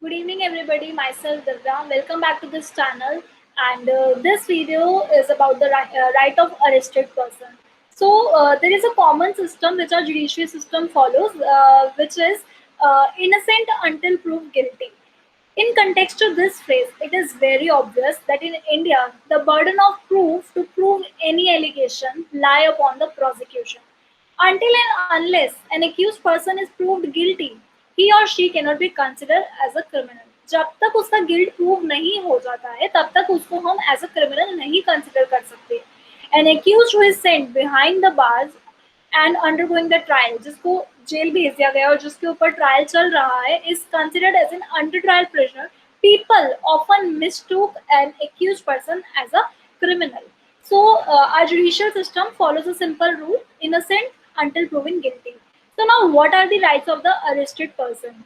Good evening, everybody. Myself, Divya. Welcome back to this channel. And this video is about the right of arrested person. So there is a common system which our judiciary system follows, which is innocent until proved guilty. In context to this phrase, it is very obvious that in India, the burden of proof to prove any allegation lie upon the prosecution. Until and unless an accused person is proved guilty, he or she cannot be considered as a criminal. जब तक उसका guilt prove नहीं हो जाता है तब तक उसको हम एज अ क्रिमिनल नहीं कंसिडर कर सकते. An accused who is sent behind the bars and undergoing the trial, जिसको जेल भेज दिया गया और जिसके ऊपर ट्रायल चल रहा है, is considered as an under trial prisoner. People often mistook an accuse person as a criminal. So our judicial system follows a simple rule: innocent until proven guilty. So now, what are the rights of the arrested person?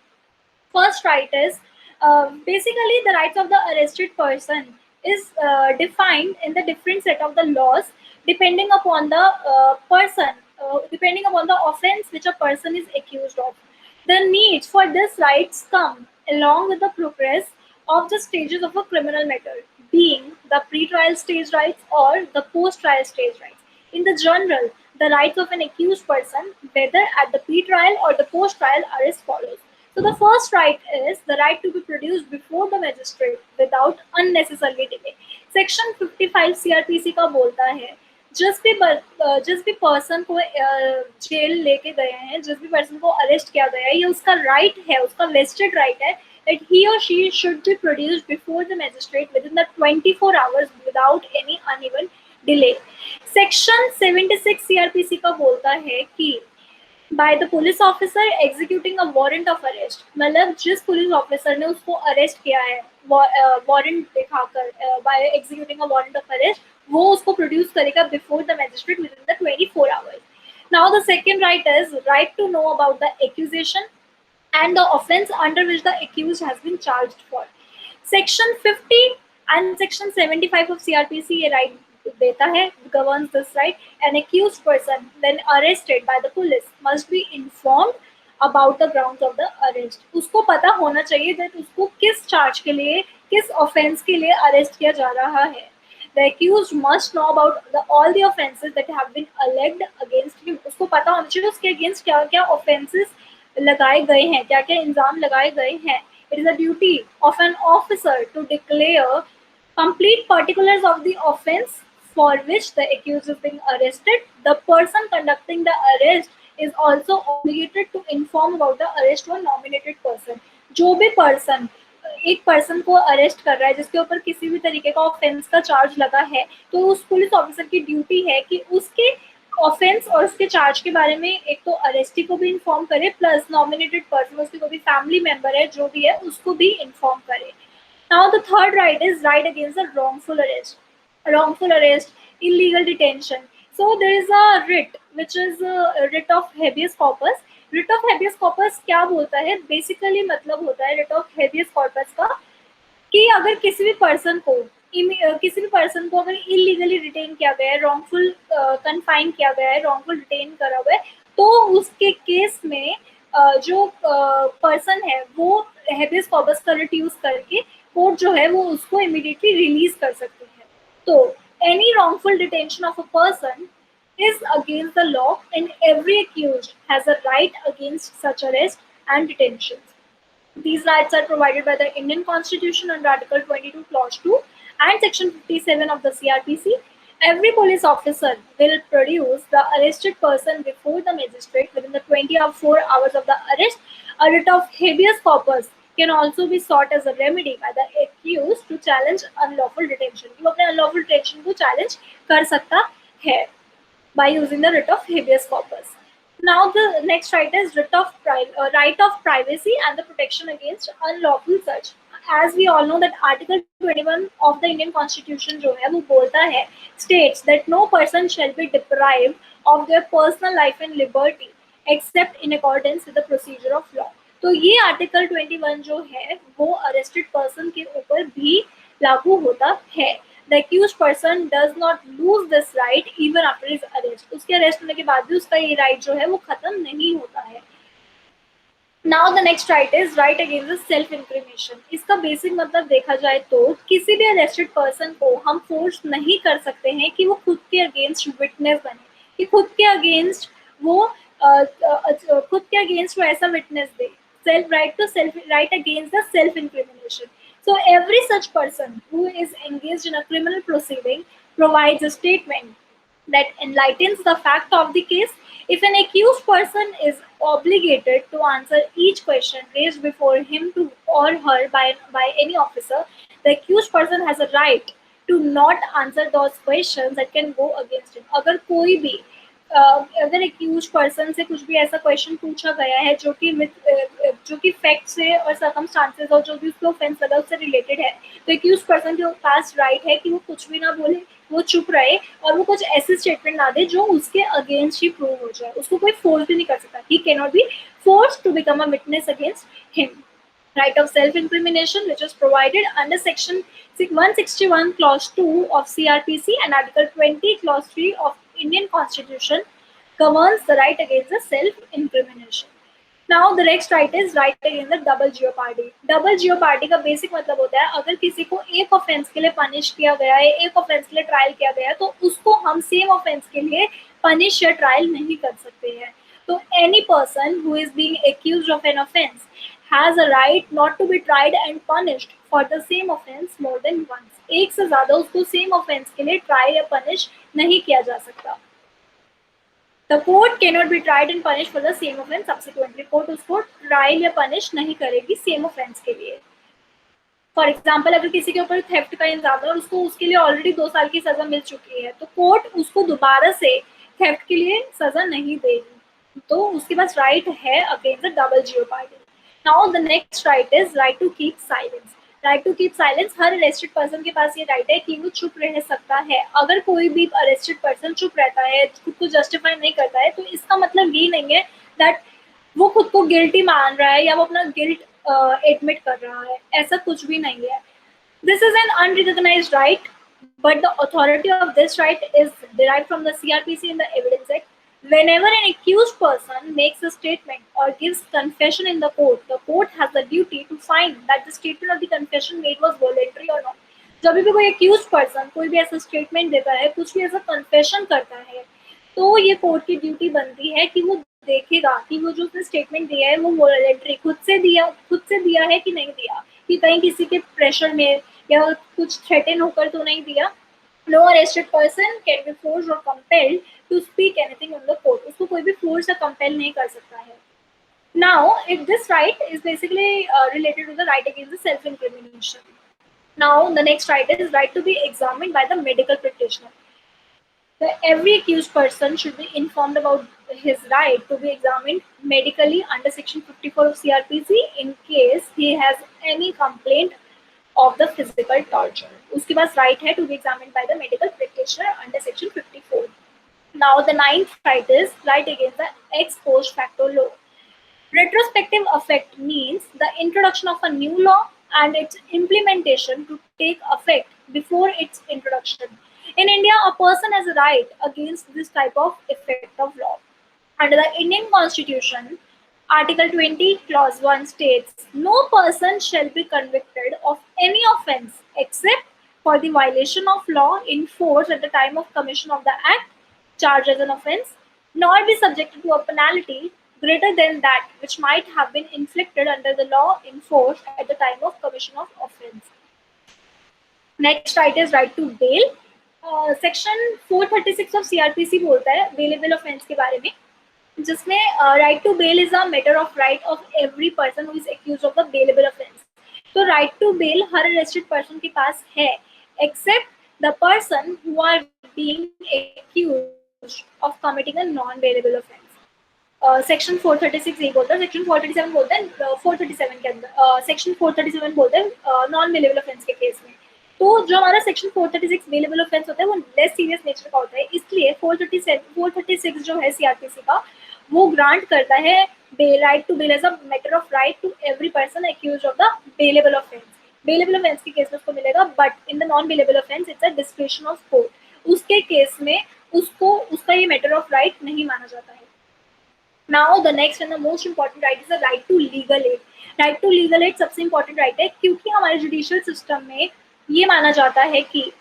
First right is basically the rights of the arrested person is defined in the different set of the laws depending upon the depending upon the offense which a person is accused of. The needs for these rights come along with the progress of the stages of a criminal matter, being the pre-trial stage rights or the post-trial stage rights. In the general, the rights of an accused person, whether at the pre-trial or the post-trial, are as follows. So the first right is the right to be produced before the magistrate without unnecessary delay. Section 55 CRPC का बोलता है जिस भी person को jail लेके गए हैं, जिस भी पर्सन को अरेस्ट किया गया है, ये उसका राइट है, उसका वेस्टेड राइट है that he or she should be produced before the magistrate within the 24 hours without any uneven delay. Section 76 CRPC का बोलता है कि by the police officer executing a warrant of arrest, मतलब जिस police officer ने उसको arrest किया है वारंट दिखाकर, by executing a warrant of arrest, वो उसको प्रोड्यूस करेगा before the magistrate within the 24 hours. Now the second right is right to know about the accusation and the offense under which the accused has been charged for. Section 50 and Section 75 of CRPC ये right देता है, governs this right. An accused person when arrested by the police must be informed about the grounds of the arrest. उसको पता होना चाहिए that उसको किस charge के लिए, किस offense के लिए arrest किया जा रहा है. The accused must know about all the offences that have been alleged against him. उसको पता होना चाहिए उसके against क्या क्या offences लगाए गए हैं, क्या क्या इंजाम लगाए गए हैं. It is a duty of an officer to declare complete particulars of the offense for which the accused is being arrested. The person conducting the arrest is also obligated to inform about the arrest one nominated person. जो भी person एक person को arrest कर रहा है जिसके ऊपर किसी भी तरीके का ऑफेंस का चार्ज लगा है, तो उस पुलिस ऑफिसर की ड्यूटी है कि उसके ऑफेंस और उसके चार्ज के बारे में एक तो अरेस्टी को भी इन्फॉर्म करे, प्लस नॉमिनेटेड पर्सन, उसके कोई भी फैमिली मेंबर है जो भी है, उसको भी इन्फॉर्म करे. Now the third right is right against the wrongful arrest. Wrongful arrest, illegal detention. So there is a writ which is a writ of habeas corpus. Writ of habeas corpus क्या बोलता है? Basically मतलब होता है writ of habeas corpus का कि अगर किसी भी पर्सन को अगर इलीगली डिटेन किया गया है, रॉन्गफुल कन्फाइन किया गया है, रॉन्गफुल डिटेन करा हुआ है, तो उसके केस में जो पर्सन है वो हेबियस कॉर्पस का रिट यूज करके कोर्ट जो है वो उसको इमीडिएटली रिलीज कर सकती है. तो any wrongful detention of a person is against the law and every accused has a right against such arrest and detentions. These rights are provided by the Indian Constitution under Article 22, Clause 2 and Section 57 of the CRPC. Every police officer will produce the arrested person before the magistrate within the 24 hours of the arrest. A writ of habeas corpus can also be sought as a remedy by the accused to challenge unlawful detention. वो अपने unlawful detention को challenge कर सकता है by using the writ of habeas corpus. Now the next right is right of privacy and the protection against unlawful search. As we all know that Article 21 of the Indian Constitution जो है वो बोलता है, states that no person shall be deprived of their personal life and liberty except in accordance with the procedure of law. तो ये article 21 जो है वो अरेस्टेड पर्सन के ऊपर भी लागू होता है. The accused person does not lose this right even after his arrest. उसके अरेस्ट होने के बाद भी उसका ये राइट जो है वो खत्म नहीं होता है. Now the next right is right against the self incrimination. इसका बेसिक मतलब देखा जाए तो किसी भी अरेस्टेड पर्सन को हम फोर्स नहीं कर सकते हैं कि वो खुद के अगेंस्ट विटनेस बने, कि खुद के अगेंस्ट वो खुद के अगेंस्ट वो ऐसा विटनेस दे। Self right to self right against the self incrimination. So every such person who is engaged in a criminal proceeding provides a statement that enlightens the fact of the case. If an accused person is obligated to answer each question raised before him to or her by any officer, the accused person has a right to not answer those questions that can go against him. अगर कोई भी अगर accused person से कुछ भी ऐसा question पूछा गया है जो कि फैक्ट से और सर्कमस्टांसेस और जो भी उसको ऑफेंस लगा उससे रिलेटेड है, तो एक्यूज पर्सन के पास राइट है कि वो कुछ भी ना बोले, वो चुप रहे और वो कुछ ऐसी स्टेटमेंट ना दे जो उसके अगेंस्ट ही प्रूव हो जाए। उसको कोई फोर्स भी नहीं कर सकता, he can not be force to become a witness against him. Right of self-incrimination, which is provided under Section 161 Clause 2 of CRPC and Article 20 Clause 3 of Indian Constitution, governs the right against the self-incrimination. Now the next right is right against the double jeopardy. Double jeopardy का basic मतलब होता है अगर किसी को एक offence के लिए पनिश किया गया है, एक ऑफेंस के लिए ट्रायल किया गया है, तो उसको हम सेम ऑफेंस के लिए पनिश या ट्रायल नहीं कर सकते हैं। तो any person who is being accused of an offense has a right not to be tried and punished for the same offense more than once. एक से ज्यादा उसको सेम ऑफेंस के लिए ट्राई या पनिश नहीं किया जा सकता। The court cannot be tried and punished for the same offense subsequently. Court उसको ट्रायल या पनिश नहीं करेगी सेम ऑफेंस के लिए। फॉर एग्जाम्पल अगर किसी के ऊपर थेफ्ट का इल्जाम है और उसको उसके लिए ऑलरेडी 2 साल की सजा मिल चुकी है, तो कोर्ट उसको दोबारा से थेफ्ट के लिए सजा नहीं देगी, तो उसके पास राइट है against the double jeopardy. Now the next right is right to keep silence. Right to keep silence, हर अरेस्टेड पर्सन के पास ये राइट है कि वो चुप रह सकता है। अगर कोई भी अरेस्टेड पर्सन चुप रहता है, खुद को जस्टिफाई नहीं करता है, तो इसका मतलब ये नहीं है दैट वो खुद को गिल्टी मान रहा है या वो अपना गिल्ट एडमिट कर रहा है, ऐसा कुछ भी नहीं है। This is an unrecognised right, but the authority of this right is derived from the CRPC and the Evidence Act. Whenever an accused person makes a statement or gives confession in the court has the duty to find that the statement of the confession made was voluntary or not. जब भी कोई accused person कोई भी ऐसा statement देता है, कुछ भी ऐसा कन्फेशन करता है, तो ये कोर्ट की ड्यूटी बनती है कि वो देखेगा कि वो जो उसने स्टेटमेंट दिया है वो वॉलंटरी खुद से दिया है कि नहीं दिया, कि कहीं किसी के प्रेशर में या कुछ थ्रेटन होकर तो नहीं दिया। No arrested person can be forced और compelled to speak anything in the court. उसको कोई भी फोर्स या कंपेल नहीं कर सकता है। Now if this right is basically related to the right against the self incrimination. Now the next right is right to be examined by the medical practitioner. Every accused person should be informed about his right to be examined medically under Section 54 of CRPC in case he has any complaint of the physical torture. उसके पास right है to be examined by the medical practitioner under Section 54. Now the ninth right is right against the ex post facto law. Retrospective effect means the introduction of a new law and its implementation to take effect before its introduction. In India, a person has a right against this type of effect of law. Under the Indian Constitution, Article 20, Clause 1 states, no person shall be convicted of any offence except for the violation of law in force at the time of commission of the act charged as an offence, nor be subjected to a penalty greater than that which might have been inflicted under the law in force at the time of commission of offence. Next right is right to bail. Section 436 of CrPC बोलता है bailable offence के बारे में, जिसमें right to bail is a matter of right of every person who is accused of the bailable offence. तो right to bail हर arrested person के पास है except the person who are being accused of committing a non bailable offence. Section 436 ये बोलता है, section 437 बोलता है 437 के अंदर सेक्शन 437 बोलता है नॉन बेलेबल ऑफेंस के केस में। तो जो हमारा सेक्शन 436 बेलेबल ऑफेंस होता है वो लेस सीरियस नेचर का होता है, इसलिए 436 जो है सीआरपीसी का वो ग्रांट करता है right to bail as a matter of right to every person accused of the bailable offense. Bailable offence के केस में उसको मिलेगा, but in the non bailable offense it's a discretion of court. उसके case में उसको उसका ये matter of right नहीं माना जाता है। Now the next and the most important right is the right to legal aid. Right to legal aid सबसे इंपॉर्टेंट राइट है, क्योंकि हमारे जुडिशियल सिस्टम में ये माना जाता है कि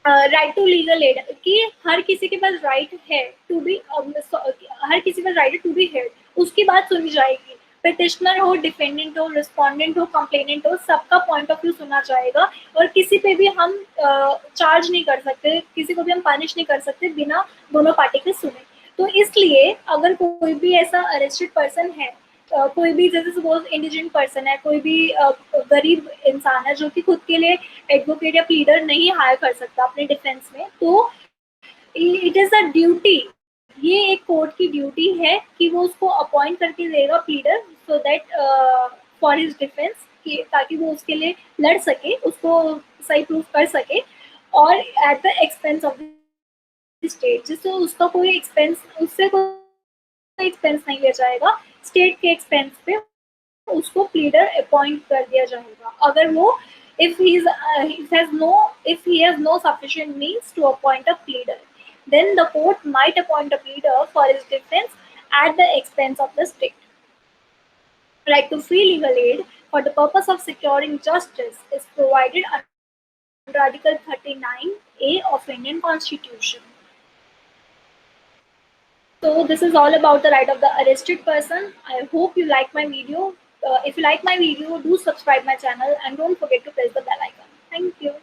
राइट टू लीगल एड कि हर किसी के पास राइट है टू बी हर किसी के पास राइट है टू बी हेड, उसकी बात सुनी जाएगी। पिटिशनर हो, डिफेंडेंट हो, रिस्पोंडेंट हो, कंप्लेनेंट हो, सबका पॉइंट ऑफ व्यू सुना जाएगा और किसी पे भी हम चार्ज नहीं कर सकते, किसी को भी हम पनिश नहीं कर सकते बिना दोनों पार्टी के सुने। तो इसलिए अगर कोई भी ऐसा अरेस्टेड पर्सन है, कोई भी जैसे सपोज इंडिजेंट पर्सन है, कोई भी गरीब इंसान है जो कि खुद के लिए एडवोकेट या प्लीडर नहीं हायर कर सकता अपने डिफेंस में, तो इट इज अ ड्यूटी, ये एक कोर्ट की ड्यूटी है कि वो उसको अपॉइंट करके देगा pleader, so that for his defence, ताकि वो उसके लिए लड़ सके, उसको सही प्रूफ कर सके, और at the expense of the state, जिससे उसका कोई एक्सपेंस, उससे कोई एक्सपेंस नहीं लिया जाएगा, स्टेट के एक्सपेंस पे उसको प्लीडर अपॉइंट कर दिया जाएगा। अगर वो if he is has no if he has no sufficient means to appoint a pleader, then the court might appoint a pleader for his defense at the expense of the state. Right to free legal aid for the purpose of securing justice is provided under Article 39A of Indian Constitution. So this is all about the right of the arrested person. I hope you like my video. If you like my video, do subscribe my channel and don't forget to press the bell icon. Thank you.